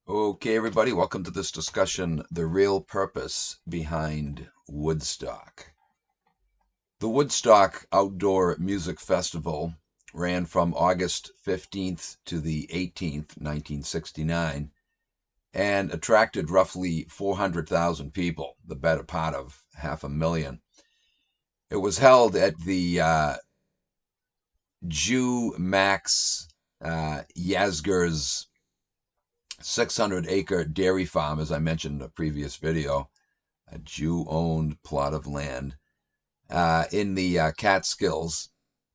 Okay, everybody, welcome to this discussion, The Real Purpose Behind Woodstock. The Woodstock Outdoor Music Festival ran from August 15th to the 18th, 1969, and attracted roughly 400,000 people, the better part of 500,000. It was held at the Jew Max Yazger's 600-acre dairy farm, as I mentioned in a previous video, a Jew-owned plot of land in the Catskills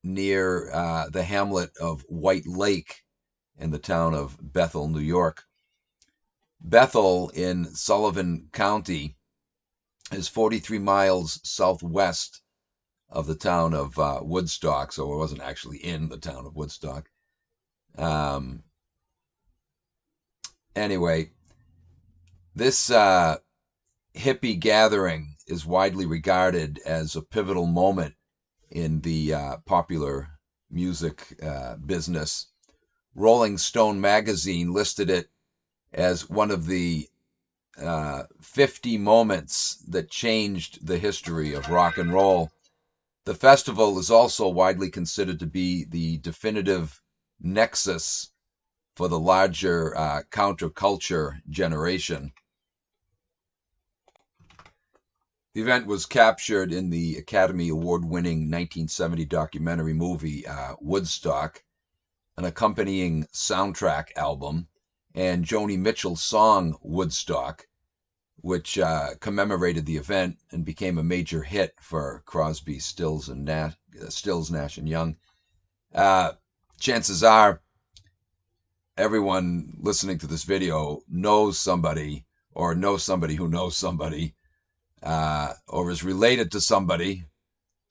near the hamlet of White Lake in the town of Bethel, New York. Bethel in Sullivan County is 43 miles southwest of the town of Woodstock, so it wasn't actually in the town of Woodstock. Anyway, this hippie gathering is widely regarded as a pivotal moment in the popular music business. Rolling Stone magazine listed it as one of the 50 moments that changed the history of rock and roll. The festival is also widely considered to be the definitive nexus for the larger counterculture generation. The event was captured in the Academy Award-winning 1970 documentary movie Woodstock, an accompanying soundtrack album, and Joni Mitchell's song Woodstock, which commemorated the event and became a major hit for Crosby, Stills, Nash and Young. Chances are everyone listening to this video knows somebody or knows somebody who knows somebody or is related to somebody,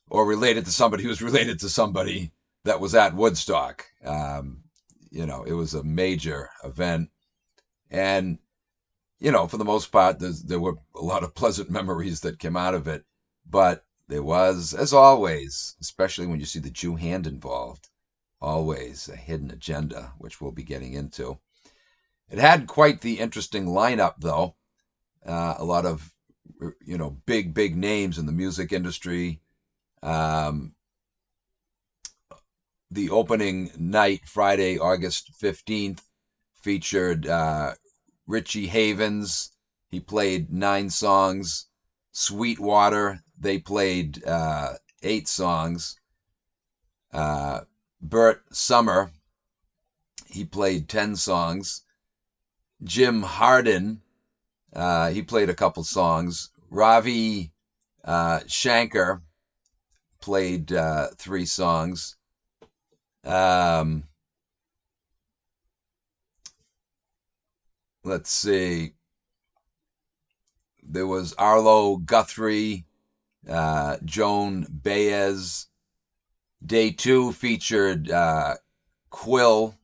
or related to somebody who's related to somebody that was at Woodstock. It was a major event. And, for the most part, there were a lot of pleasant memories that came out of it. But there was, as always, especially when you see the Jew hand involved, always a hidden agenda, which we'll be getting into. It had quite the interesting lineup, though. A lot of big names in the music industry. The opening night, Friday, August 15th, featured Richie Havens. He played 9 songs. Sweetwater, they played 8 songs. Burt Summer, he played 10 songs. Jim Hardin, he played a couple songs. Ravi Shankar played 3 songs. Let's see. There was Arlo Guthrie, Joan Baez. Day 2 featured Quill.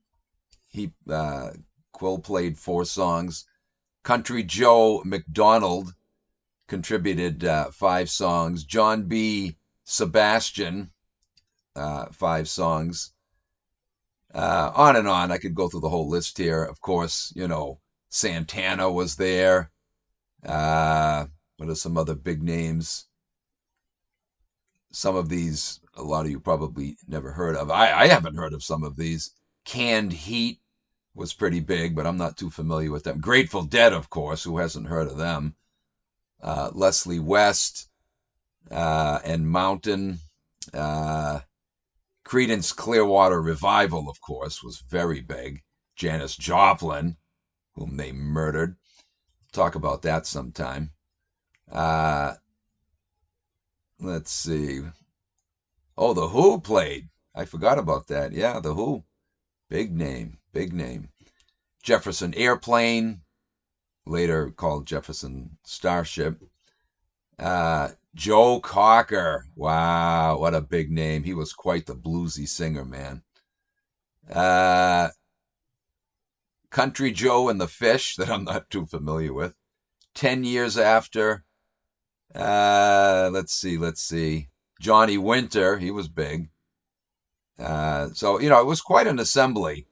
Quill played 4 songs. Country Joe McDonald contributed 5 songs. John B. Sebastian, 5 songs. On and on. I could go through the whole list here. Of course, Santana was there. What are some other big names? Some of these, a lot of you probably never heard of. I haven't heard of some of these. Canned Heat was pretty big, but I'm not too familiar with them. Grateful Dead, of course. Who hasn't heard of them? Leslie West and Mountain. Creedence Clearwater Revival, of course, was very big. Janis Joplin, whom they murdered. Talk about that sometime. Let's see. Oh, The Who played. I forgot about that. Yeah, The Who. Big name. Jefferson Airplane, later called Jefferson Starship. Joe Cocker. Wow, what a big name. He was quite the bluesy singer, man. Country Joe and the Fish, that I'm not too familiar with. 10 years after. Let's see. Johnny Winter, he was big. So, it was quite an assembly.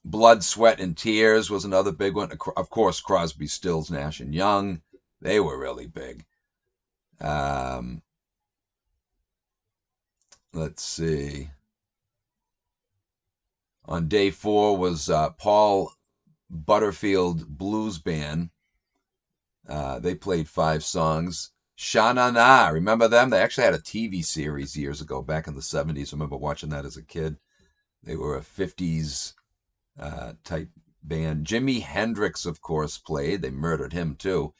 Blood, Sweat, and Tears was another big one. Of course, Crosby, Stills, Nash and Young. They were really big. Let's see. On day 4 was Paul Butterfield Blues Band. They played 5 songs. Sha Na Na, remember them? They actually had a TV series years ago, back in the 70s. I remember watching that as a kid. They were a 50s type band. Jimi Hendrix, of course, played. They murdered him, too.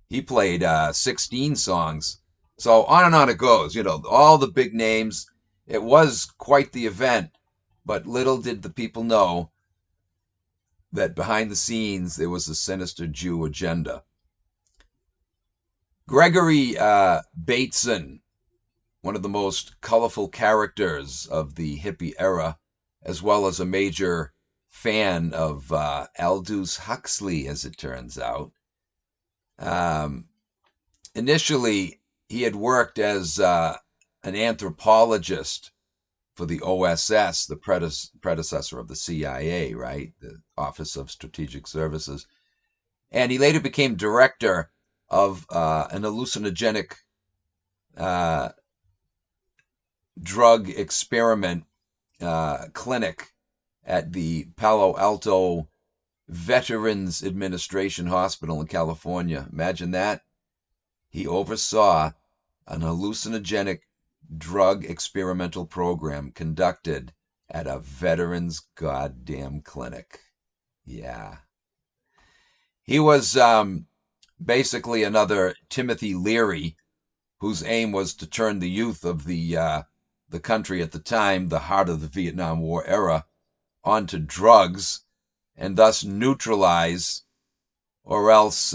He played 16 songs. So on it goes. You know, all the big names. It was quite the event, but little did the people know that behind the scenes there was a sinister Jew agenda. Gregory Bateson, one of the most colorful characters of the hippie era, as well as a major fan of Aldous Huxley, as it turns out. Initially, he had worked as an anthropologist for the OSS, the predecessor of the CIA, right? The Office of Strategic Services. And he later became director of an hallucinogenic drug experiment clinic at the Palo Alto Veterans Administration Hospital in California. Imagine that. He oversaw an hallucinogenic drug experimental program conducted at a veterans goddamn clinic. Yeah. He was basically another Timothy Leary, whose aim was to turn the youth of the country at the time, the heart of the Vietnam War era, onto drugs, and thus neutralize or else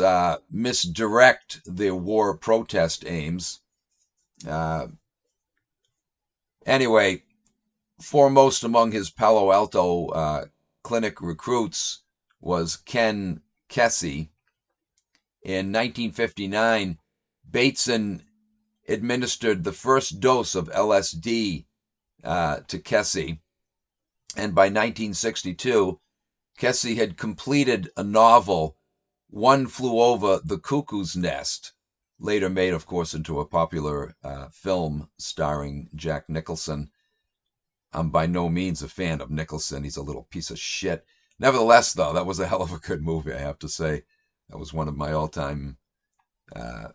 misdirect their war protest aims. Anyway, foremost among his Palo Alto clinic recruits was Ken Kesey. In 1959, Bateson administered the first dose of LSD to Kesey, and by 1962, Kesey had completed a novel, One Flew Over the Cuckoo's Nest, later made, of course, into a popular film starring Jack Nicholson. I'm by no means a fan of Nicholson. He's a little piece of shit. Nevertheless, though, that was a hell of a good movie, I have to say. That was one of my all-time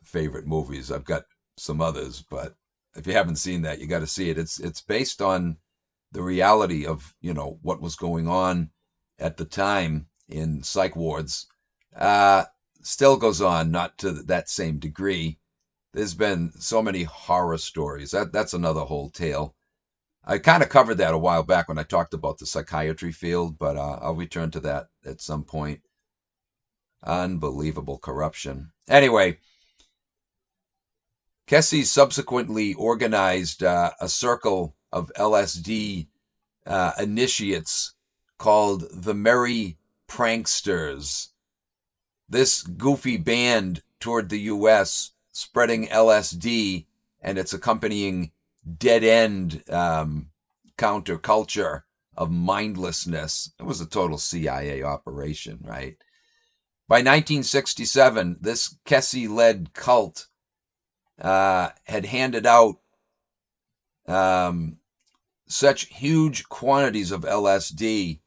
favorite movies. I've got some others, but if you haven't seen that, you got to see it. It's based on the reality of, you know, what was going on at the time in psych wards. Still goes on, not to that same degree. There's been so many horror stories. That's another whole tale. I kind of covered that a while back when I talked about the psychiatry field, but I'll return to that at some point. Unbelievable corruption. Anyway, Kesey subsequently organized a circle of LSD initiates called the Merry Pranksters. This goofy band toured the U.S., spreading LSD and its accompanying dead-end counterculture of mindlessness. It was a total CIA operation, right? By 1967, this Kesey-led cult had handed out such huge quantities of LSD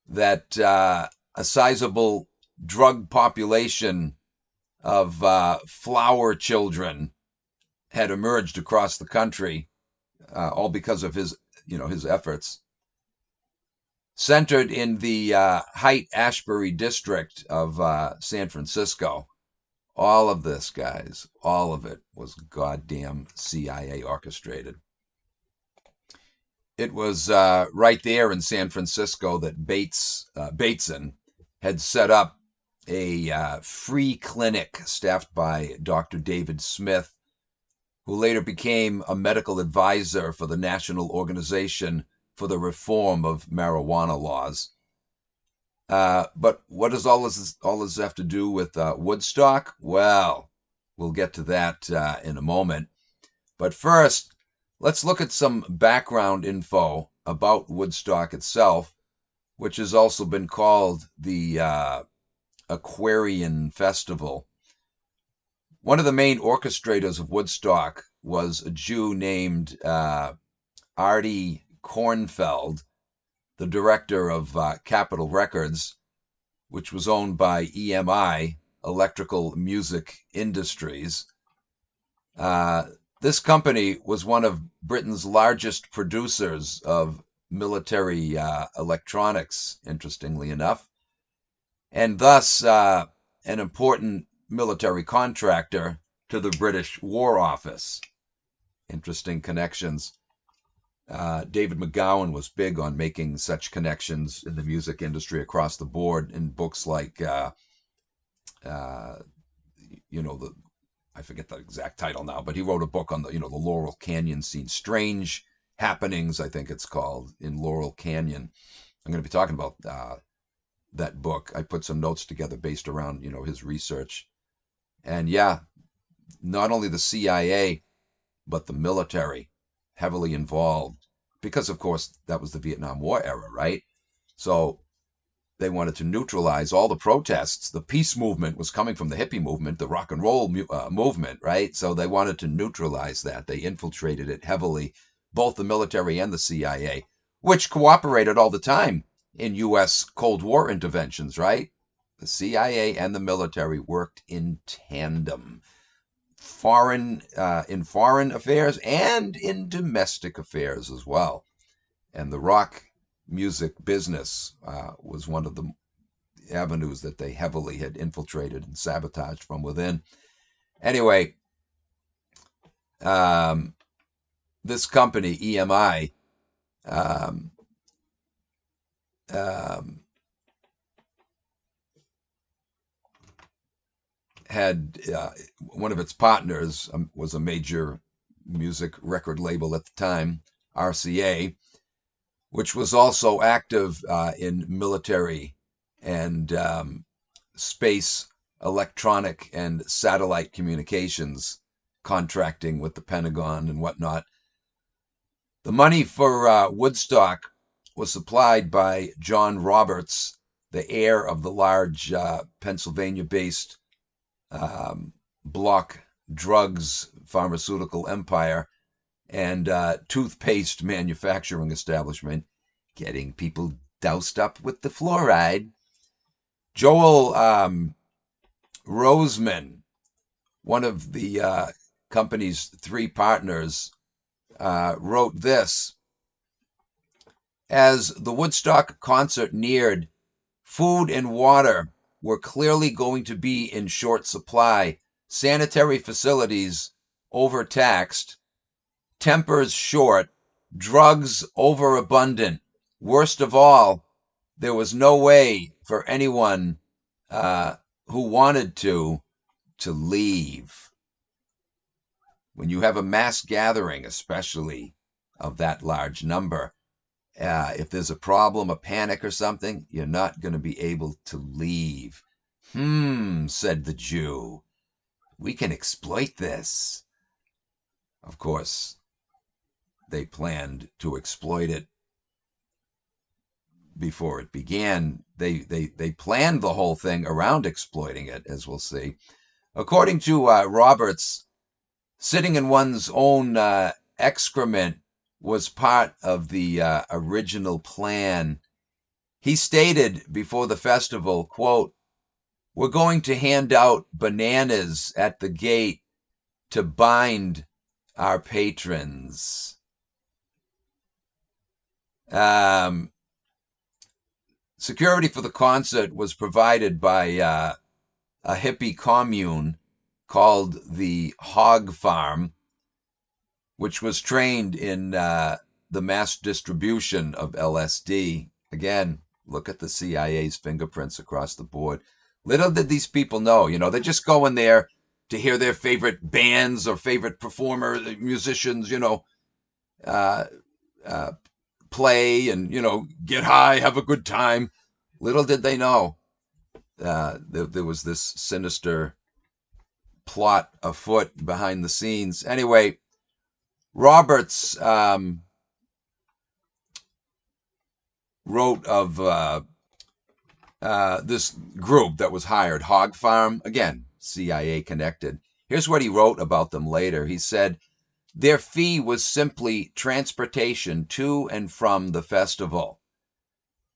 that a sizable drug population of flower children had emerged across the country, all because of his efforts. Centered in the Haight-Ashbury district of San Francisco. All of this, guys, all of it was goddamn CIA orchestrated. It was right there in San Francisco that Bateson had set up a free clinic staffed by Dr. David Smith, who later became a medical advisor for the National Organization for the Reform of Marijuana Laws. But what does all this have to do with Woodstock? Well, we'll get to that in a moment. But first, let's look at some background info about Woodstock itself. which has also been called the Aquarian Festival. One of the main orchestrators of Woodstock was a Jew named Artie Kornfeld, the director of Capitol Records, which was owned by EMI, Electrical Music Industries. This company was one of Britain's largest producers of military electronics, interestingly enough, and thus an important military contractor to the British War Office. Interesting connections. David McGowan was big on making such connections in the music industry across the board in books like, I forget the exact title now, but he wrote a book on the Laurel Canyon scene, Strange Happenings, I think it's called, in Laurel Canyon. I'm going to be talking about that book. I put some notes together based around, his research. And yeah, not only the CIA, but the military heavily involved because, of course, that was the Vietnam War era, right? So they wanted to neutralize all the protests. The peace movement was coming from the hippie movement, the rock and roll movement, right? So they wanted to neutralize that. They infiltrated it heavily, both the military and the CIA, which cooperated all the time in U.S. Cold War interventions, right? The CIA and the military worked in tandem, in foreign affairs and in domestic affairs as well. And the rock music business was one of the avenues that they heavily had infiltrated and sabotaged from within. Anyway, this company, EMI, had one of its partners was a major music record label at the time, RCA, which was also active in military and space, electronic, and satellite communications, contracting with the Pentagon and whatnot. The money for Woodstock was supplied by John Roberts, the heir of the large Pennsylvania-based block drugs pharmaceutical empire and toothpaste manufacturing establishment, getting people doused up with the fluoride. Joel Roseman, one of the company's three partners, wrote this: as the Woodstock concert neared, food and water were clearly going to be in short supply, sanitary facilities overtaxed, tempers short, drugs overabundant. Worst of all, there was no way for anyone who wanted to leave. When you have a mass gathering, especially of that large number, if there's a problem, a panic or something, you're not going to be able to leave. Said the Jew. We can exploit this. Of course, they planned to exploit it before it began. They planned the whole thing around exploiting it, as we'll see. According to Roberts, sitting in one's own excrement was part of the original plan. He stated before the festival, quote, "We're going to hand out bananas at the gate to bind our patrons." Security for the concert was provided by a hippie commune called the Hog Farm, which was trained in the mass distribution of LSD. Again, look at the CIA's fingerprints across the board. Little did these people know, they're just going there to hear their favorite bands or favorite performers, musicians, play and, get high, have a good time. Little did they know there was this sinister plot afoot behind the scenes. Anyway, Roberts wrote of this group that was hired, Hog Farm, again, CIA connected. Here's what he wrote about them later. He said, their fee was simply transportation to and from the festival.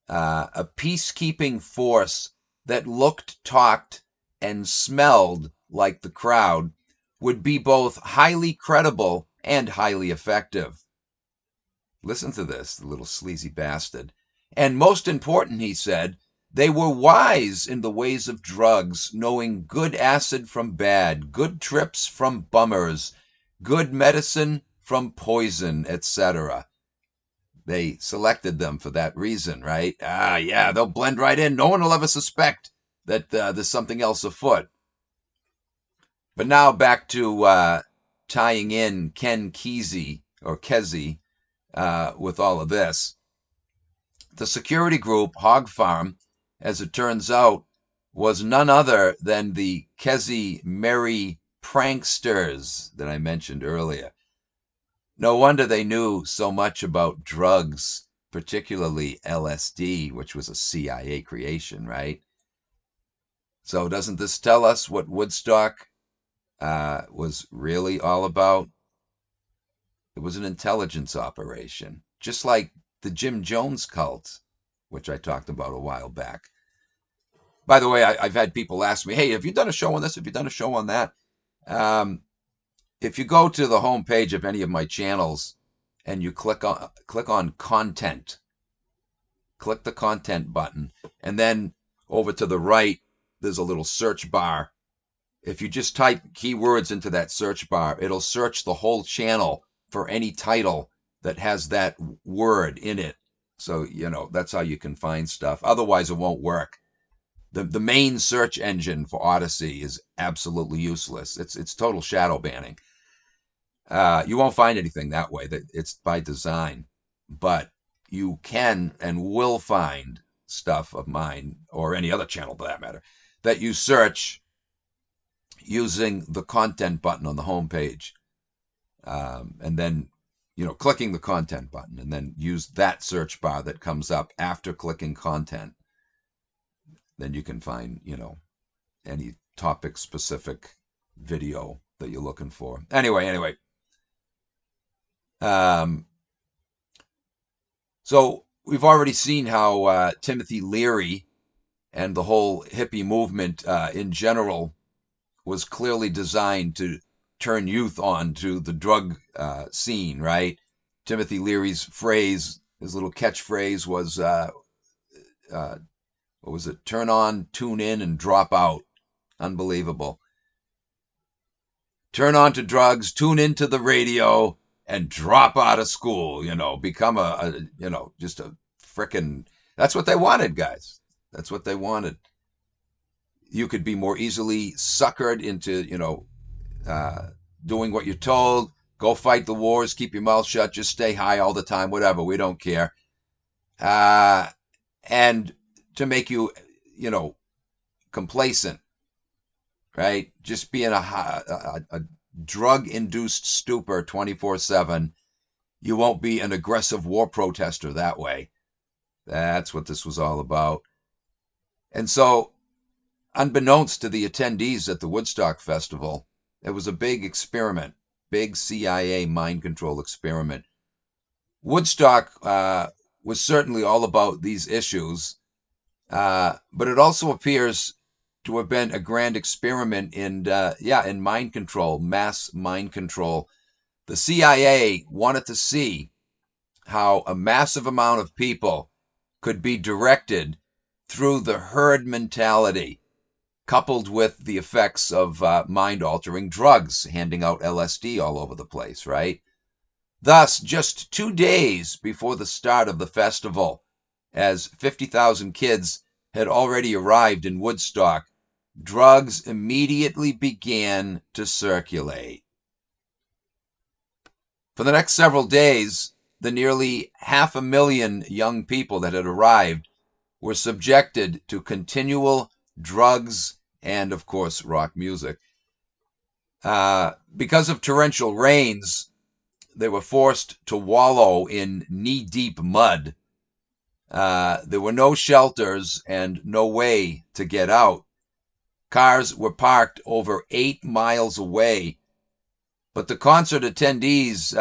A peacekeeping force that looked, talked, and smelled like the crowd would be both highly credible and highly effective. Listen to this, the little sleazy bastard. And most important, he said, they were wise in the ways of drugs, knowing good acid from bad, good trips from bummers, good medicine from poison, etc. They selected them for that reason, right? Yeah, they'll blend right in. No one will ever suspect that there's something else afoot. But now back to tying in Ken Kesey, or Kesey, with all of this. The security group, Hog Farm, as it turns out, was none other than the Kesey Merry pranksters that I mentioned earlier. No wonder they knew so much about drugs, particularly LSD, which was a CIA creation, right? So doesn't this tell us what Woodstock was really all about? It was an intelligence operation, just like the Jim Jones cult, which I talked about a while back. By the way, I've had people ask me, hey, have you done a show on this? Have you done a show on that? If you go to the homepage of any of my channels and you click on content, click the content button, and then over to the right, there's a little search bar. If you just type keywords into that search bar, it'll search the whole channel for any title that has that word in it. So, that's how you can find stuff. Otherwise, it won't work. The main search engine for Odyssey is absolutely useless. It's total shadow banning. You won't find anything that way. It's by design. But you can and will find stuff of mine, or any other channel for that matter, that you search using the content button on the homepage. And then, clicking the content button, and then use that search bar that comes up after clicking content. Then you can find, any topic specific video that you're looking for. Anyway. So we've already seen how Timothy Leary and the whole hippie movement in general was clearly designed to turn youth on to the drug scene, right? Timothy Leary's phrase, his little catchphrase was, what was it? Turn on, tune in, and drop out. Unbelievable. Turn on to drugs, tune into the radio, and drop out of school. Become just a frickin'. That's what they wanted, guys. That's what they wanted. You could be more easily suckered into, doing what you're told. Go fight the wars, keep your mouth shut, just stay high all the time, whatever. We don't care. And to make you, complacent, right? Just be in a drug-induced stupor 24/7. You won't be an aggressive war protester that way. That's what this was all about. And so, unbeknownst to the attendees at the Woodstock Festival, it was a big experiment, big CIA mind control experiment. Woodstock was certainly all about these issues, but it also appears to have been a grand experiment in mind control, mass mind control. The CIA wanted to see how a massive amount of people could be directed through the herd mentality, coupled with the effects of mind-altering drugs, handing out LSD all over the place, right? Thus, just 2 days before the start of the festival, as 50,000 kids had already arrived in Woodstock, drugs immediately began to circulate. For the next several days, the nearly 500,000 young people that had arrived were subjected to continual drugs and, of course, rock music. Because of torrential rains, they were forced to wallow in knee-deep mud. There were no shelters and no way to get out. Cars were parked over 8 miles away. But the concert attendees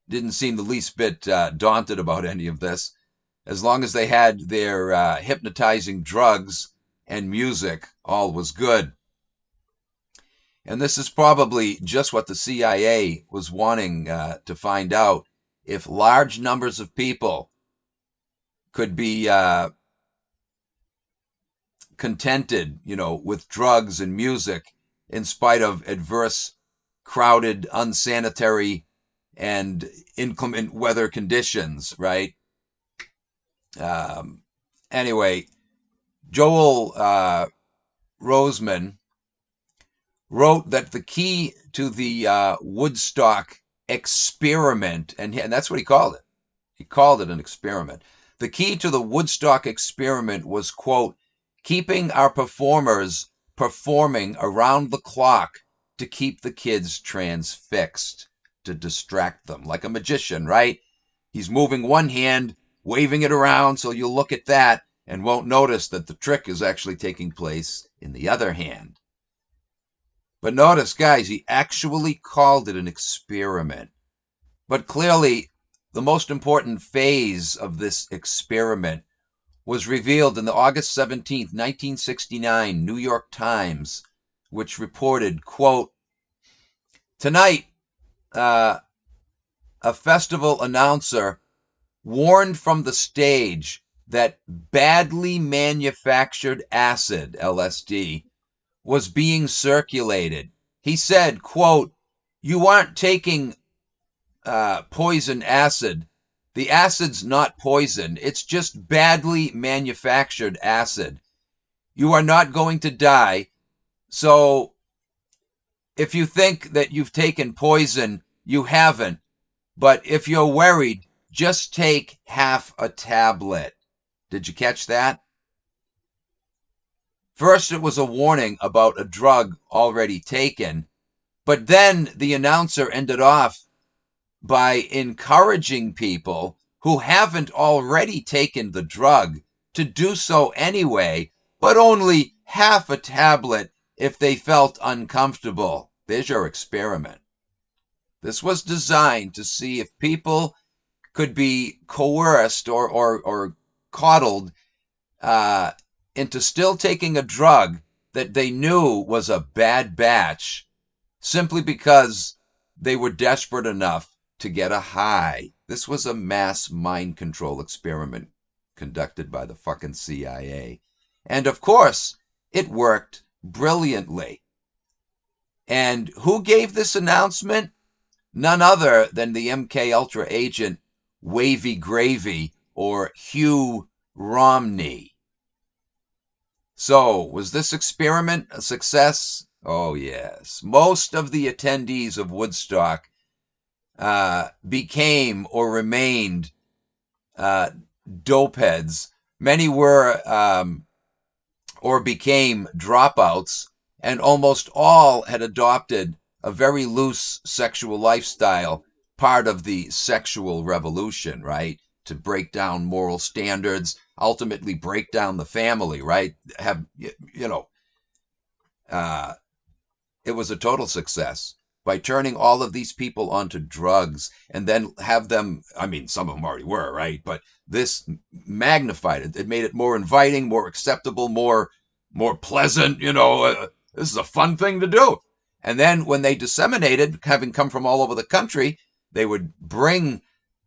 didn't seem the least bit daunted about any of this. As long as they had their hypnotizing drugs and music, all was good. And this is probably just what the CIA was wanting to find out. If large numbers of people could be contented, with drugs and music in spite of adverse, crowded, unsanitary, and inclement weather conditions, right? Anyway, Joel Roseman wrote that the key to the Woodstock experiment, and that's what he called it. He called it an experiment. The key to the Woodstock experiment was, quote, keeping our performers performing around the clock to keep the kids transfixed, to distract them, like a magician, right? He's moving one hand, waving it around, so you'll look at that and won't notice that the trick is actually taking place in the other hand. But notice, guys, he actually called it an experiment. But clearly, the most important phase of this experiment was revealed in the August 17th, 1969 New York Times, which reported, quote, tonight, a festival announcer warned from the stage that badly manufactured acid, LSD, was being circulated. He said, quote, you aren't taking poison acid. The acid's not poison. It's just badly manufactured acid. You are not going to die. So if you think that you've taken poison, you haven't. But if you're worried, just take half a tablet. Did you catch that? First, it was a warning about a drug already taken, but then the announcer ended off by encouraging people who haven't already taken the drug to do so anyway, but only half a tablet if they felt uncomfortable. There's your experiment. This was designed to see if people could be coerced or coddled into still taking a drug that they knew was a bad batch simply because they were desperate enough to get a high. This was a mass mind control experiment conducted by the fucking CIA. And of course, it worked brilliantly. And who gave this announcement? None other than the MK Ultra agent Wavy Gravy, or Hugh Romney. So, was this experiment a success? Oh, yes. Most of the attendees of Woodstock became or remained dopeheads. Many were or became dropouts, and almost all had adopted a very loose sexual lifestyle, part of the sexual revolution, right? To break down moral standards, ultimately break down the family, right? It was a total success by turning all of these people onto drugs and then have them, I mean, some of them already were, right? But this magnified it. It made it more inviting, more acceptable, more pleasant, this is a fun thing to do. And then when they disseminated, having come from all over the country, they would bring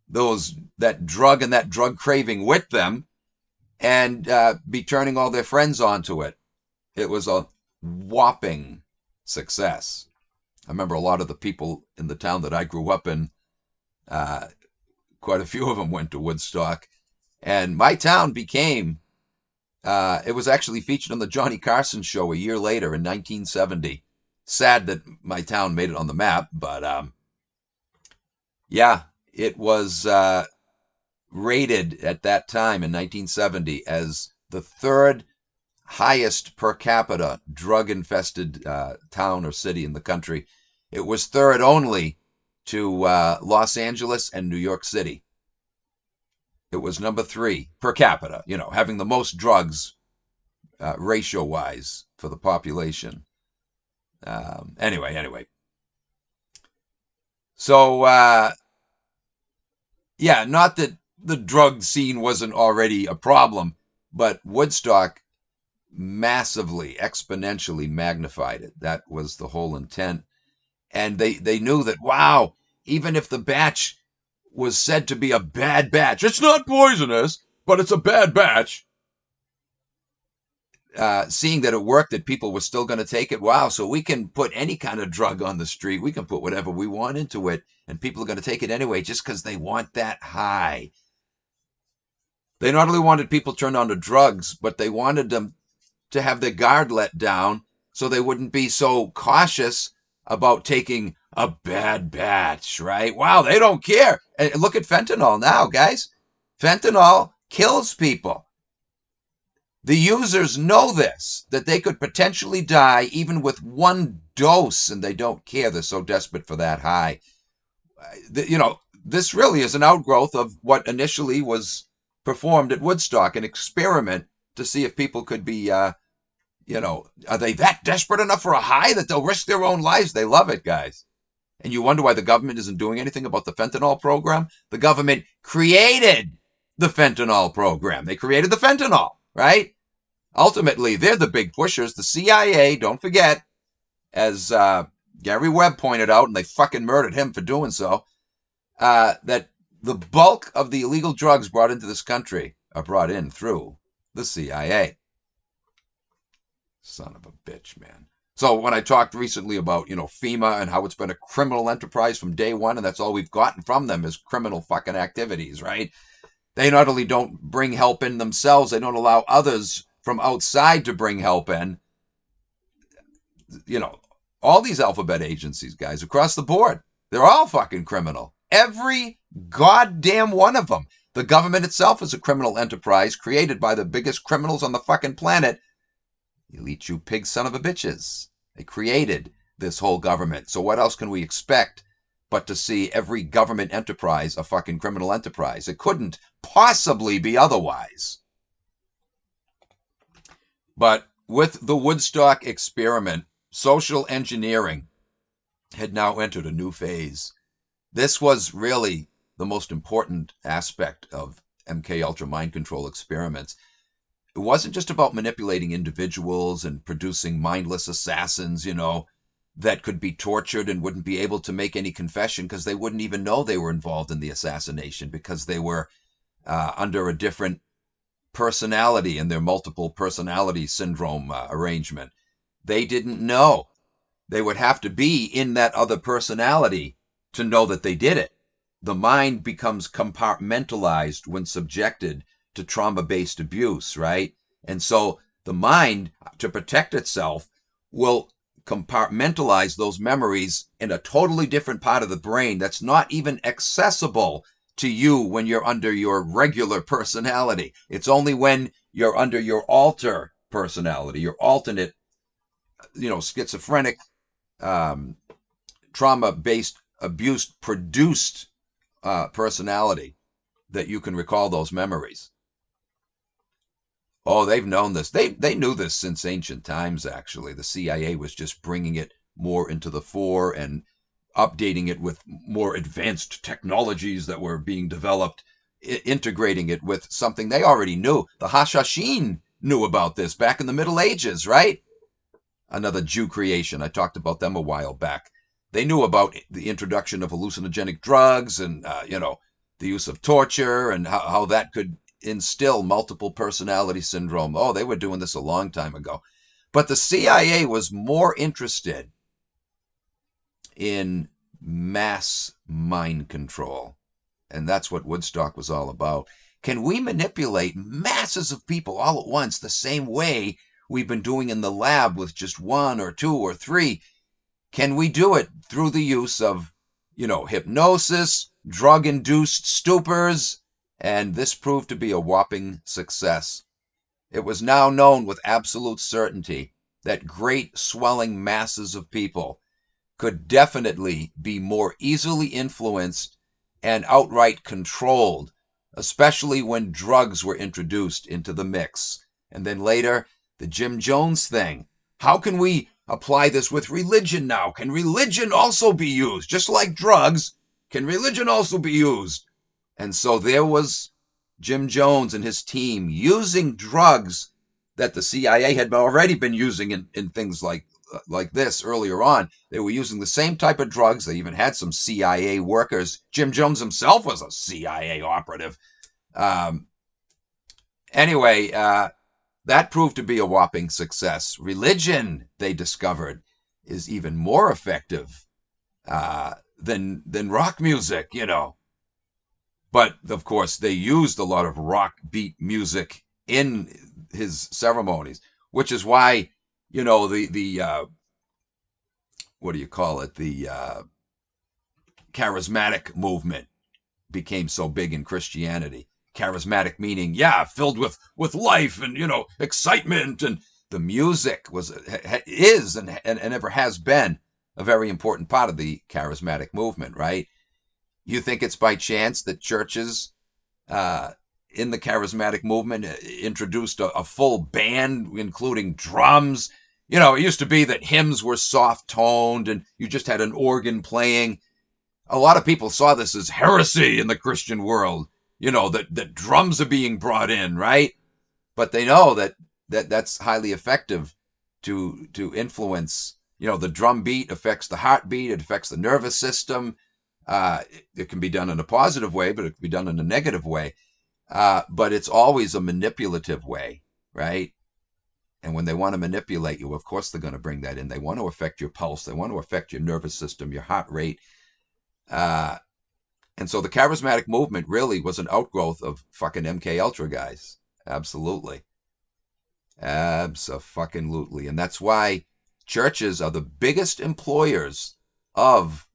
that drug and that drug craving with them and be turning all their friends onto it. It was a whopping success. I remember a lot of the people in the town that I grew up in, quite a few of them went to Woodstock. And my town became, it was actually featured on the Johnny Carson show a year later in 1970. Sad that my town made it on the map, but yeah, it was rated at that time in 1970 as the third highest per capita drug-infested town or city in the country. It was third only to Los Angeles and New York City. It was number 3 per capita, having the most drugs ratio-wise for the population. Anyway. So, yeah, not that the drug scene wasn't already a problem, but Woodstock massively, exponentially magnified it. That was the whole intent. And they knew that, wow, even if the batch was said to be a bad batch, it's not poisonous, but it's a bad batch. Seeing that it worked, that people were still going to take it. Wow, so we can put any kind of drug on the street. We can put whatever we want into it, and people are going to take it anyway just because they want that high. They not only wanted people turned on to drugs, but they wanted them to have their guard let down so they wouldn't be so cautious about taking a bad batch, right? Wow, they don't care. And look at fentanyl now, guys. Fentanyl kills people. The users know this, that they could potentially die even with one dose, and they don't care. They're so desperate for that high. This really is an outgrowth of what initially was performed at Woodstock, an experiment to see if people could be, are they that desperate enough for a high that they'll risk their own lives? They love it, guys. And you wonder why the government isn't doing anything about the fentanyl program? The government created the fentanyl program. They created the fentanyl, right? Ultimately, they're the big pushers. The CIA, don't forget, as Gary Webb pointed out, and they fucking murdered him for doing so, that the bulk of the illegal drugs brought into this country are brought in through the CIA. Son of a bitch, man. So when I talked recently about, FEMA and how it's been a criminal enterprise from day one, and that's all we've gotten from them is criminal fucking activities, right? They not only don't bring help in themselves, they don't allow others from outside to bring help in. All these alphabet agencies, guys, across the board, they're all fucking criminal. Every goddamn one of them. The government itself is a criminal enterprise created by the biggest criminals on the fucking planet. Elite you pig son of a bitches. They created this whole government. So what else can we expect but to see every government enterprise a fucking criminal enterprise? It couldn't possibly be otherwise. But with the Woodstock experiment, social engineering had now entered a new phase. This was really the most important aspect of MKUltra mind control experiments. It wasn't just about manipulating individuals and producing mindless assassins, that could be tortured and wouldn't be able to make any confession because they wouldn't even know they were involved in the assassination because they were under a different personality in their multiple personality syndrome arrangement. They didn't know. They would have to be in that other personality to know that they did it. The mind becomes compartmentalized when subjected to trauma-based abuse, right? And so the mind, to protect itself, will compartmentalize those memories in a totally different part of the brain that's not even accessible to you when you're under your regular personality. It's only when you're under your alter personality, your alternate, schizophrenic, trauma-based abuse-produced personality that you can recall those memories. Oh, they've known this. They knew this since ancient times, actually. The CIA was just bringing it more into the fore and updating it with more advanced technologies that were being developed, integrating it with something they already knew. The Hashashin knew about this back in the Middle Ages, right? Another Jew creation. I talked about them a while back. They knew about the introduction of hallucinogenic drugs and, the use of torture and how that could instill multiple personality syndrome. Oh, they were doing this a long time ago. But the CIA was more interested in mass mind control. And that's what Woodstock was all about. Can we manipulate masses of people all at once the same way we've been doing in the lab with just 1 or 2 or 3? Can we do it through the use of, hypnosis, drug-induced stupors? And this proved to be a whopping success. It was now known with absolute certainty that great swelling masses of people could definitely be more easily influenced and outright controlled, especially when drugs were introduced into the mix. And then later, the Jim Jones thing. How can we apply this with religion now? Can religion also be used? Just like drugs, can religion also be used? And so there was Jim Jones and his team using drugs that the CIA had already been using in things like this earlier on. They were using the same type of drugs. They even had some CIA workers. Jim Jones himself was a CIA operative. Um, anyway, that proved to be a whopping success. Religion, they discovered, is even more effective than rock music, you know. But of course, they used a lot of rock beat music in his ceremonies, which is why, you know, the what do you call it? The charismatic movement became so big in Christianity. Charismatic meaning, yeah, filled with life and, you know, excitement, and the music is and ever has been a very important part of the charismatic movement, right? You think it's by chance that churches in the charismatic movement introduced a full band, including drums? You know, it used to be that hymns were soft toned and you just had an organ playing. A lot of people saw this as heresy in the Christian world, you know, that drums are being brought in, right? But they know that's highly effective to influence. You know, the drum beat affects the heartbeat, it affects the nervous system. It can be done in a positive way, but it can be done in a negative way. But it's always a manipulative way, right? And when they want to manipulate you, of course they're going to bring that in. They want to affect your pulse. They want to affect your nervous system, your heart rate. And so the charismatic movement really was an outgrowth of fucking MK Ultra guys. Absolutely. Abso-fucking-lutely. And that's why churches are the biggest employers of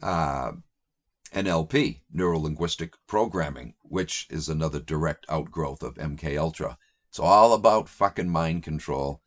NLP, neuro-linguistic programming, which is another direct outgrowth of MK Ultra. It's all about fucking mind control.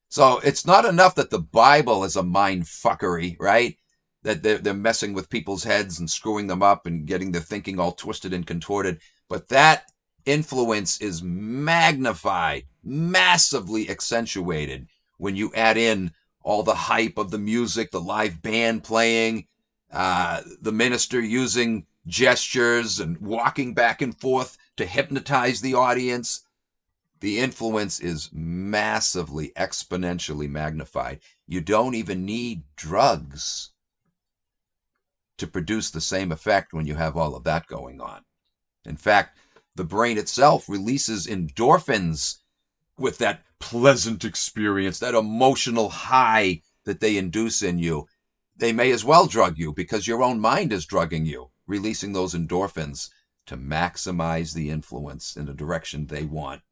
So it's not enough that the Bible is a mind fuckery, right? That they're messing with people's heads and screwing them up and getting their thinking all twisted and contorted. But that influence is magnified, massively accentuated when you add in all the hype of the music, the live band playing, the minister using gestures and walking back and forth to hypnotize the audience. The influence is massively, exponentially magnified. You don't even need drugs to produce the same effect when you have all of that going on. In fact, the brain itself releases endorphins with that pleasant experience, that emotional high that they induce in you. They may as well drug you because your own mind is drugging you, releasing those endorphins to maximize the influence in the direction they want.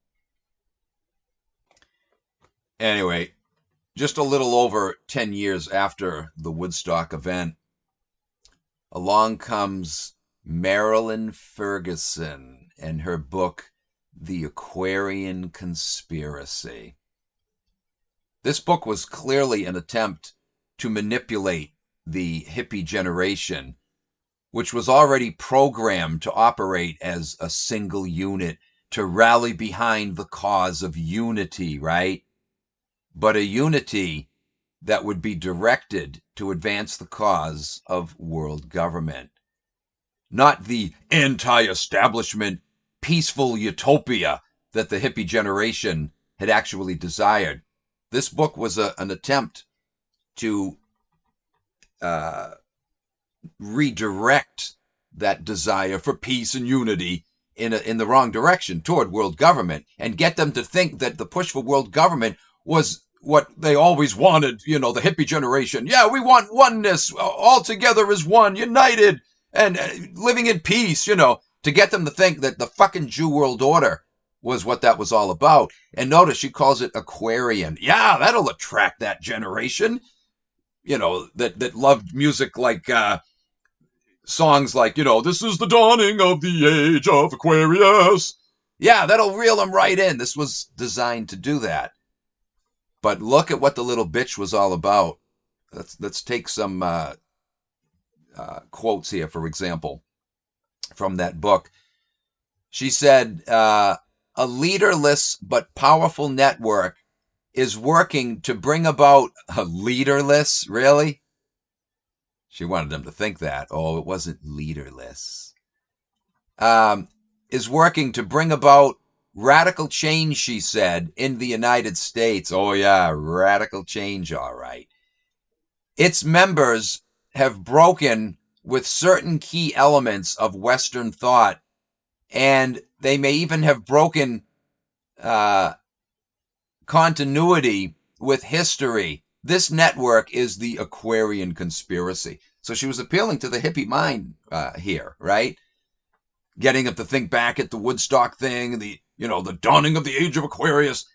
Anyway, just a little over 10 years after the Woodstock event, along comes Marilyn Ferguson and her book, The Aquarian Conspiracy. This book was clearly an attempt to manipulate the hippie generation, which was already programmed to operate as a single unit, to rally behind the cause of unity, right? But a unity that would be directed to advance the cause of world government. Not the anti-establishment, peaceful utopia that the hippie generation had actually desired. This book was an attempt to redirect that desire for peace and unity in the wrong direction toward world government, and get them to think that the push for world government was what they always wanted, you know, the hippie generation. Yeah, we want oneness, all together as one, united, and living in peace, you know, to get them to think that the fucking Jew world order was what that was all about. And notice she calls it Aquarian. Yeah, that'll attract that generation, you know, that loved music like songs like, you know, this is the dawning of the age of Aquarius. Yeah, that'll reel them right in. This was designed to do that. But look at what the little bitch was all about. let's take some quotes here, for example, from that book. She said, a leaderless but powerful network is working to bring about a leaderless, really? She wanted them to think that. Oh, it wasn't leaderless. Is working to bring about radical change, she said, in the United States. Oh, yeah, radical change, all right. Its members have broken with certain key elements of Western thought, and they may even have broken continuity with history. This network is the Aquarian conspiracy. So she was appealing to the hippie mind here, right? Getting them to think back at the Woodstock thing, the dawning of the age of Aquarius.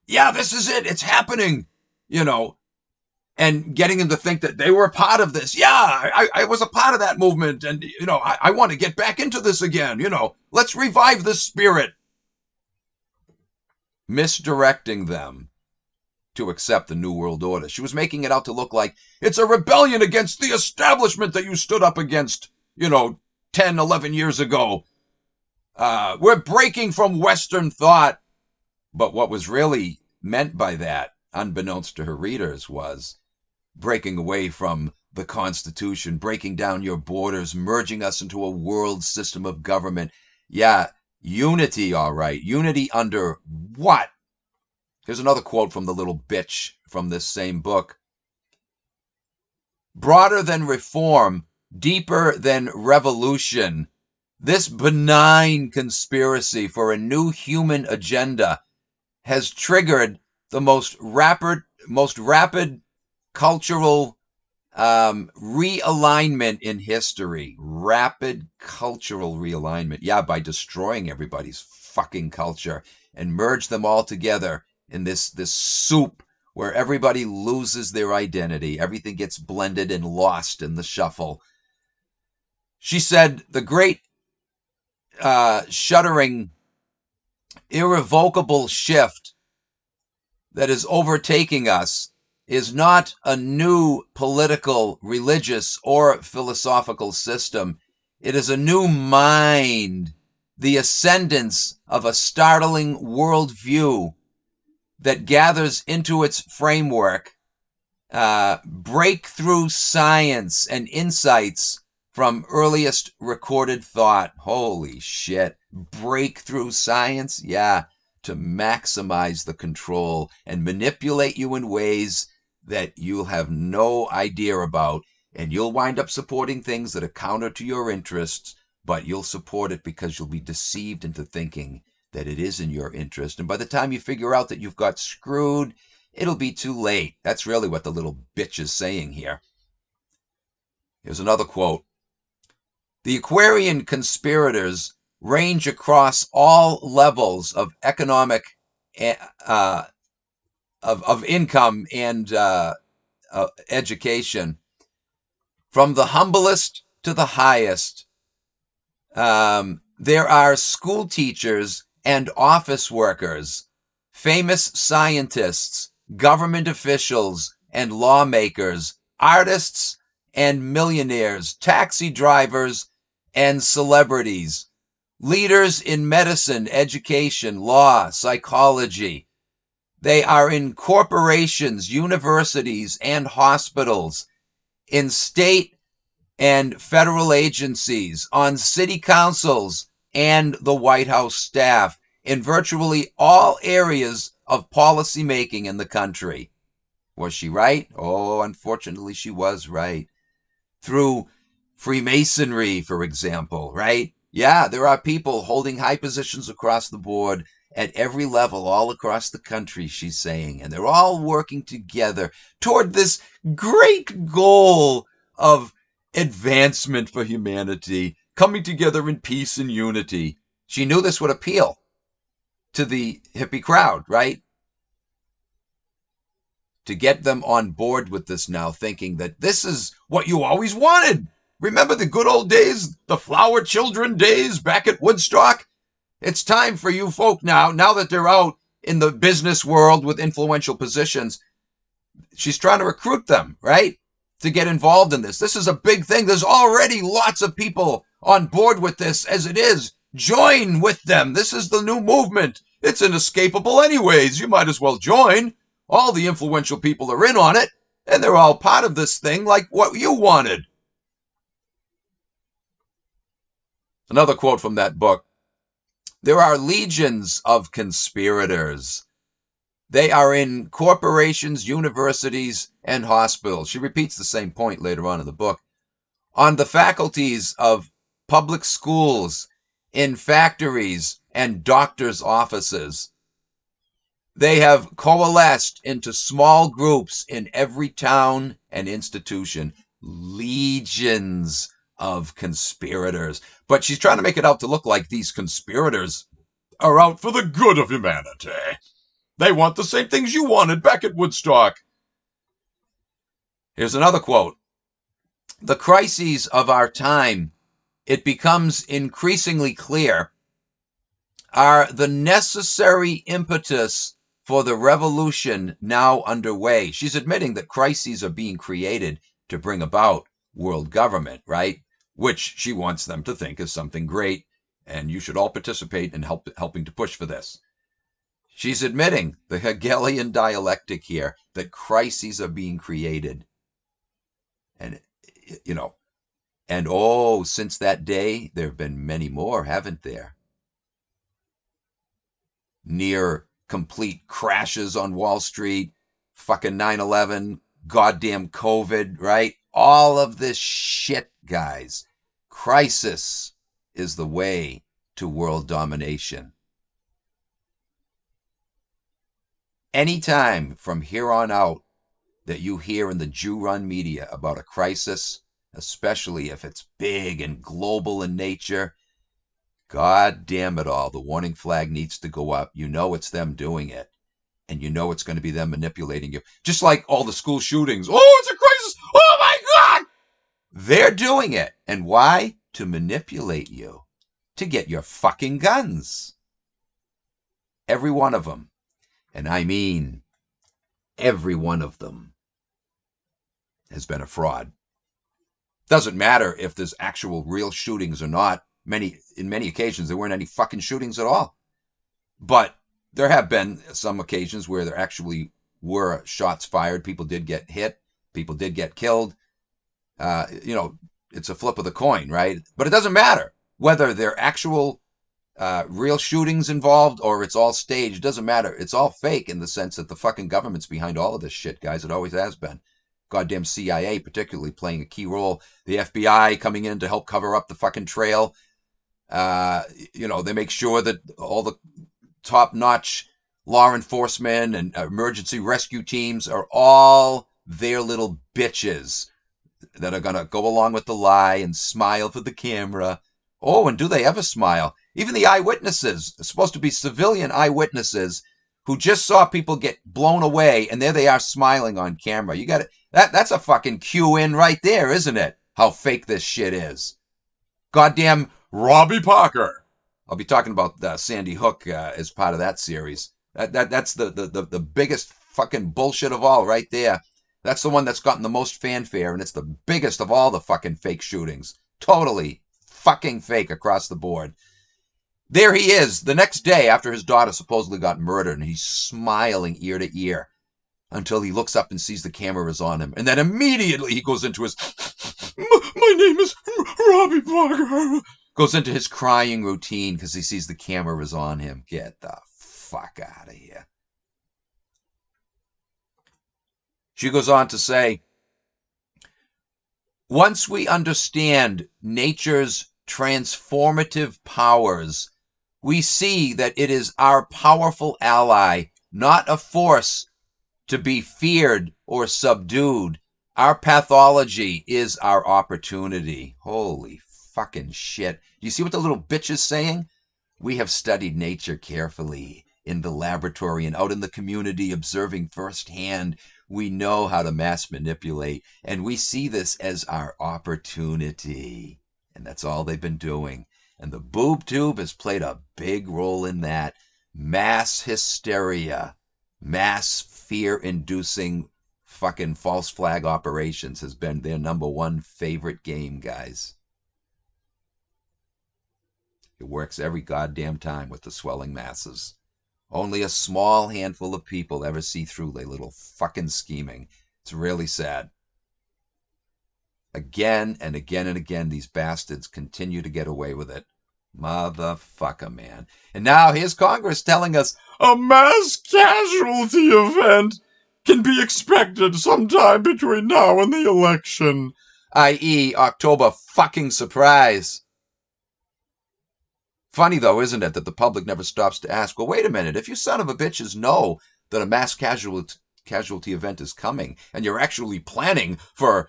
Yeah, this is it. It's happening, and getting them to think that they were a part of this. Yeah, I was a part of that movement, and, I want to get back into this again. Let's revive this spirit. Misdirecting them to accept the New World Order. She was making it out to look like it's a rebellion against the establishment that you stood up against, 10, 11 years ago. We're breaking from Western thought. But what was really meant by that, unbeknownst to her readers, was breaking away from the Constitution, breaking down your borders, merging us into a world system of government. Yeah, unity, all right. Unity under what? Here's another quote from the little bitch from this same book. Broader than reform, deeper than revolution, this benign conspiracy for a new human agenda has triggered the most rapid cultural realignment in history. Rapid cultural realignment. Yeah, by destroying everybody's fucking culture and merge them all together in this soup where everybody loses their identity. Everything gets blended and lost in the shuffle. She said the great shuddering, irrevocable shift that is overtaking us is not a new political, religious, or philosophical system. It is a new mind, the ascendance of a startling worldview that gathers into its framework breakthrough science and insights from earliest recorded thought. Holy shit. Breakthrough science? Yeah. To maximize the control and manipulate you in ways that you'll have no idea about. And you'll wind up supporting things that are counter to your interests, but you'll support it because you'll be deceived into thinking that it is in your interest. And by the time you figure out that you've got screwed, it'll be too late. That's really what the little bitch is saying here. Here's another quote. The Aquarian conspirators range across all levels of economic, of income and education, from the humblest to the highest. There are school teachers and office workers, famous scientists, government officials and lawmakers, artists and millionaires, taxi drivers and celebrities, leaders in medicine, education, law, psychology. They are in corporations, universities, and hospitals, in state and federal agencies, on city councils and the White House staff, in virtually all areas of policy making in the country. Was she right? Oh, unfortunately, she was right. Through Freemasonry, for example, right? Yeah, there are people holding high positions across the board at every level all across the country, she's saying, and they're all working together toward this great goal of advancement for humanity, coming together in peace and unity. She knew this would appeal to the hippie crowd, right? To get them on board with this now, thinking that this is what you always wanted. Remember the good old days, the flower children days back at Woodstock? It's time for you folk now that they're out in the business world with influential positions. She's trying to recruit them, right? to get involved in this. This is a big thing. There's already lots of people on board with this as it is. Join with them. This is the new movement. It's inescapable anyways. You might as well join. All the influential people are in on it, and they're all part of this thing like what you wanted. Another quote from that book. There are legions of conspirators. They are in corporations, universities, and hospitals. She repeats the same point later on in the book. On the faculties of public schools, in factories, and doctors' offices. They have coalesced into small groups in every town and institution. Legions of conspirators. But she's trying to make it out to look like these conspirators are out for the good of humanity. They want the same things you wanted back at Woodstock. Here's another quote. The crises of our time, it becomes increasingly clear, are the necessary impetus for the revolution now underway. She's admitting that crises are being created to bring about world government, right? Which she wants them to think is something great, and you should all participate in helping to push for this. She's admitting the Hegelian dialectic here, that crises are being created. And, since that day, there have been many more, haven't there? Near complete crashes on Wall Street, fucking 9/11, goddamn COVID, right? All of this shit, guys. Crisis is the way to world domination. Anytime from here on out that you hear in the Jew-run media about a crisis, especially if it's big and global in nature, God damn it all, the warning flag needs to go up. You know it's them doing it. And you know it's going to be them manipulating you. Just like all the school shootings. Oh, it's a crisis. Oh, my God. They're doing it. And why? To manipulate you. To get your fucking guns. Every one of them. And I mean every one of them has been a fraud. Doesn't matter if there's actual real shootings or not. In many occasions, there weren't any fucking shootings at all. But there have been some occasions where there actually were shots fired. People did get hit. People did get killed. It's a flip of the coin, right? But it doesn't matter whether they're actual real shootings involved or it's all staged. It doesn't matter. It's all fake in the sense that the fucking government's behind all of this shit, guys. It always has been. Goddamn CIA particularly playing a key role. The FBI coming in to help cover up the fucking trail. They make sure that all the top-notch law enforcement and emergency rescue teams are all their little bitches that are going to go along with the lie and smile for the camera. Oh, and do they ever smile? Even the eyewitnesses, supposed to be civilian eyewitnesses who just saw people get blown away, and there they are smiling on camera. You got it. That's a fucking cue in right there, isn't it? How fake this shit is. Goddamn Robbie Parker. I'll be talking about Sandy Hook as part of that series. That's the biggest fucking bullshit of all right there. That's the one that's gotten the most fanfare, and it's the biggest of all the fucking fake shootings. Totally fucking fake across the board. There he is, the next day after his daughter supposedly got murdered, and he's smiling ear to ear until he looks up and sees the camera is on him. And then immediately he goes into his, my name is Robbie Parker. Goes into his crying routine because he sees the camera is on him. Get the fuck out of here. She goes on to say, once we understand nature's transformative powers, we see that it is our powerful ally, not a force to be feared or subdued. Our pathology is our opportunity. Holy fucking shit. Do you see what the little bitch is saying? We have studied nature carefully in the laboratory and out in the community, observing firsthand. We know how to mass manipulate, and we see this as our opportunity. And that's all they've been doing. And the boob tube has played a big role in that. Mass hysteria, mass fear-inducing fucking false flag operations has been their number one favorite game, guys. It works every goddamn time with the swelling masses. Only a small handful of people ever see through their little fucking scheming. It's really sad. Again and again and again, these bastards continue to get away with it. Motherfucker, man. And now here's Congress telling us a mass casualty event can be expected sometime between now and the election, i.e., October fucking surprise. Funny, though, isn't it, that the public never stops to ask, well, wait a minute, if you son of a bitches know that a mass casualty event is coming, and you're actually planning for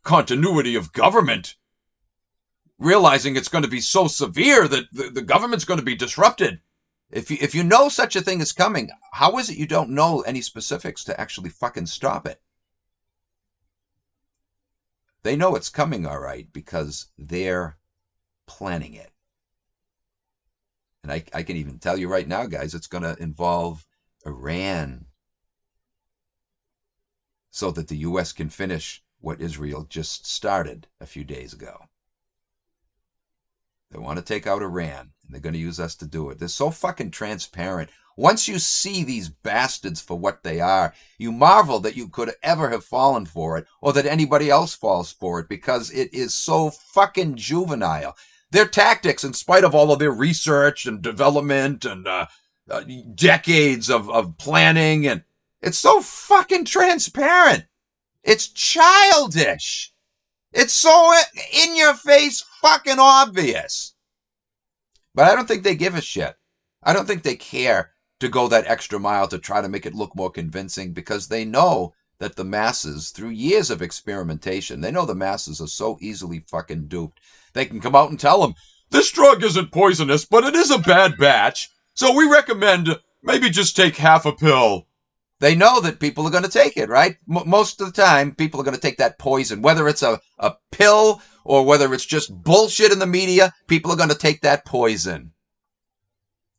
continuity of government, realizing it's going to be so severe that the government's going to be disrupted. If you know such a thing is coming, how is it you don't know any specifics to actually fucking stop it? They know it's coming, all right, because they're planning it. And I can even tell you right now, guys, it's going to involve Iran so that the U.S. can finish what Israel just started a few days ago. They want to take out Iran, and they're going to use us to do it. They're so fucking transparent. Once you see these bastards for what they are, you marvel that you could ever have fallen for it, or that anybody else falls for it, because it is so fucking juvenile. Their tactics, in spite of all of their research and development and decades of planning, and it's so fucking transparent. It's childish. It's so in your face fucking obvious. But I don't think they give a shit. I don't think they care to go that extra mile to try to make it look more convincing, because they know that the masses, through years of experimentation, they know the masses are so easily fucking duped. They can come out and tell them, this drug isn't poisonous, but it is a bad batch, so we recommend maybe just take half a pill. They know that people are going to take it, right? Most of the time, people are going to take that poison. Whether it's a pill or whether it's just bullshit in the media, people are going to take that poison.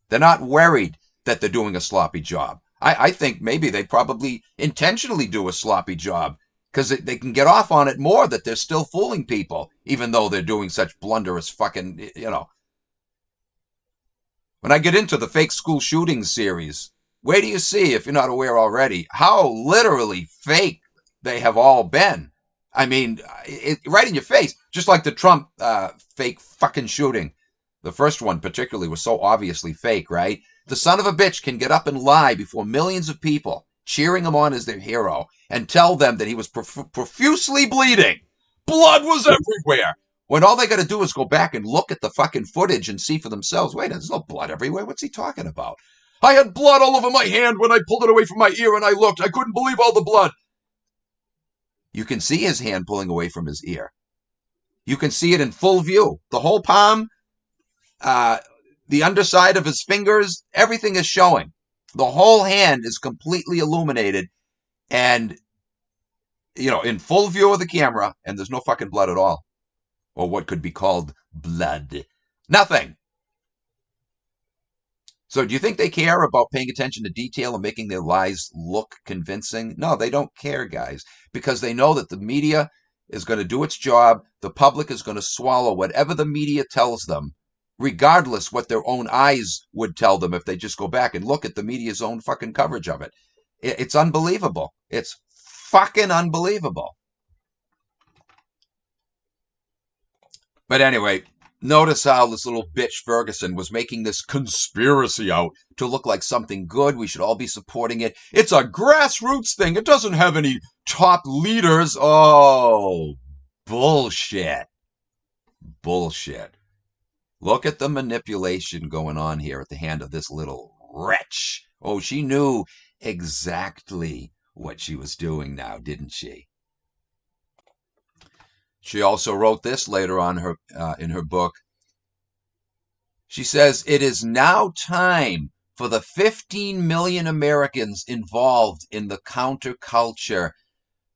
They're not worried that they're doing a sloppy job. I think maybe they probably intentionally do a sloppy job because they can get off on it more, that they're still fooling people, even though they're doing such blunderous fucking, When I get into the fake school shootings series, where do you see, if you're not aware already, how literally fake they have all been? I mean, right in your face, just like the Trump fake fucking shooting. The first one particularly was so obviously fake, right? The son of a bitch can get up and lie before millions of people, cheering him on as their hero, and tell them that he was profusely bleeding. Blood was everywhere. When all they got to do is go back and look at the fucking footage and see for themselves, wait, there's no blood everywhere. What's he talking about? I had blood all over my hand when I pulled it away from my ear and I looked. I couldn't believe all the blood. You can see his hand pulling away from his ear. You can see it in full view. The whole palm, the underside of his fingers, everything is showing. The whole hand is completely illuminated and, in full view of the camera, and there's no fucking blood at all. Or what could be called blood. Nothing. So do you think they care about paying attention to detail and making their lies look convincing? No, they don't care, guys, because they know that the media is going to do its job. The public is going to swallow whatever the media tells them, regardless what their own eyes would tell them if they just go back and look at the media's own fucking coverage of it. It's unbelievable. It's fucking unbelievable. But anyway, notice how this little bitch Ferguson was making this conspiracy out to look like something good. We should all be supporting it. It's a grassroots thing. It doesn't have any top leaders. Oh, bullshit. Bullshit. Look at the manipulation going on here at the hand of this little wretch. Oh, she knew exactly what she was doing now, didn't she? She also wrote this later on in her book. She says, it is now time for the 15 million Americans involved in the counterculture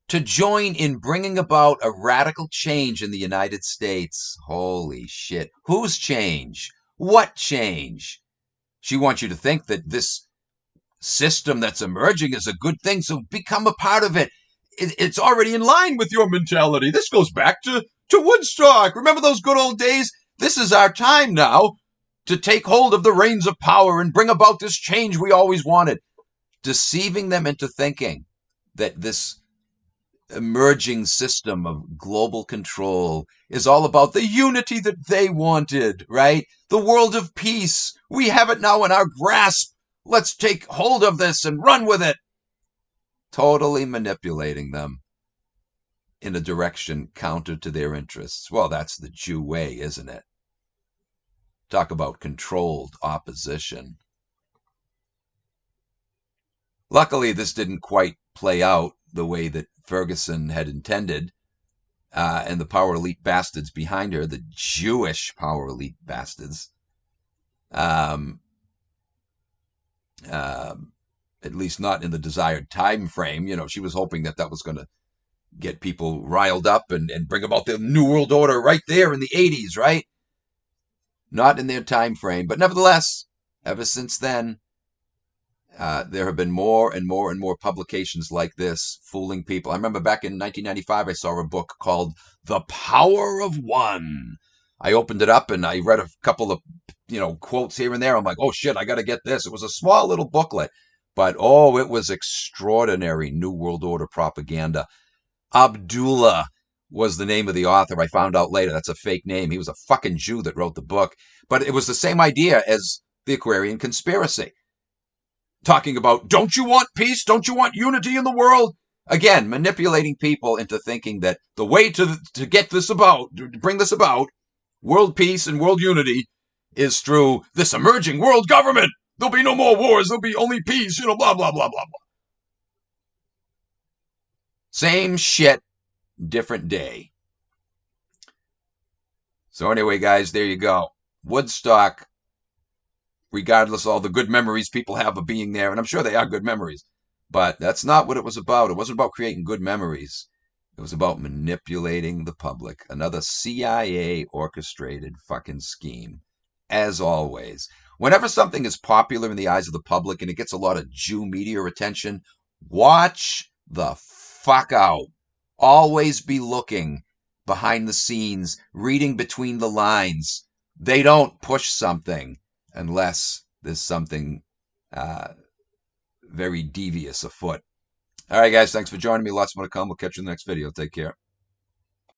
to join in bringing about a radical change in the United States. Holy shit. Whose change? What change? She wants you to think that this system that's emerging is a good thing, so become a part of it. It's already in line with your mentality. This goes back to Woodstock. Remember those good old days? This is our time now to take hold of the reins of power and bring about this change we always wanted. Deceiving them into thinking that this emerging system of global control is all about the unity that they wanted, right? The world of peace. We have it now in our grasp. Let's take hold of this and run with it. Totally manipulating them in a direction counter to their interests. Well, that's the Jew way, isn't it? Talk about controlled opposition. Luckily, this didn't quite play out the way that Ferguson had intended, and the power elite bastards behind her, the Jewish power elite bastards, at least not in the desired time frame. You know, she was hoping that was going to get people riled up and bring about the New World Order right there in the 80s, right? Not in their time frame, but nevertheless, ever since then, there have been more and more and more publications like this fooling people. I remember back in 1995, I saw a book called The Power of One. I opened it up and I read a couple of, quotes here and there. I'm like, oh shit, I got to get this. It was a small little booklet, but oh, it was extraordinary New World Order propaganda. Abdullah was the name of the author. I found out later that's a fake name. He was a fucking Jew that wrote the book, but it was the same idea as the Aquarian conspiracy. Talking about, don't you want peace? Don't you want unity in the world? Again, manipulating people into thinking that the way to get this about, to bring this about, world peace and world unity, is through this emerging world government. There'll be no more wars. There'll be only peace, blah, blah, blah, blah, blah. Same shit, different day. So anyway, guys, there you go. Woodstock, regardless of all the good memories people have of being there, and I'm sure they are good memories, but that's not what it was about. It wasn't about creating good memories. It was about manipulating the public. Another CIA orchestrated fucking scheme, as always. Whenever something is popular in the eyes of the public and it gets a lot of Jew media attention, watch the fuck out. Always be looking behind the scenes, reading between the lines. They don't push something unless there's something very devious afoot. All right, guys, thanks for joining me. Lots more to come. We'll catch you in the next video. Take care.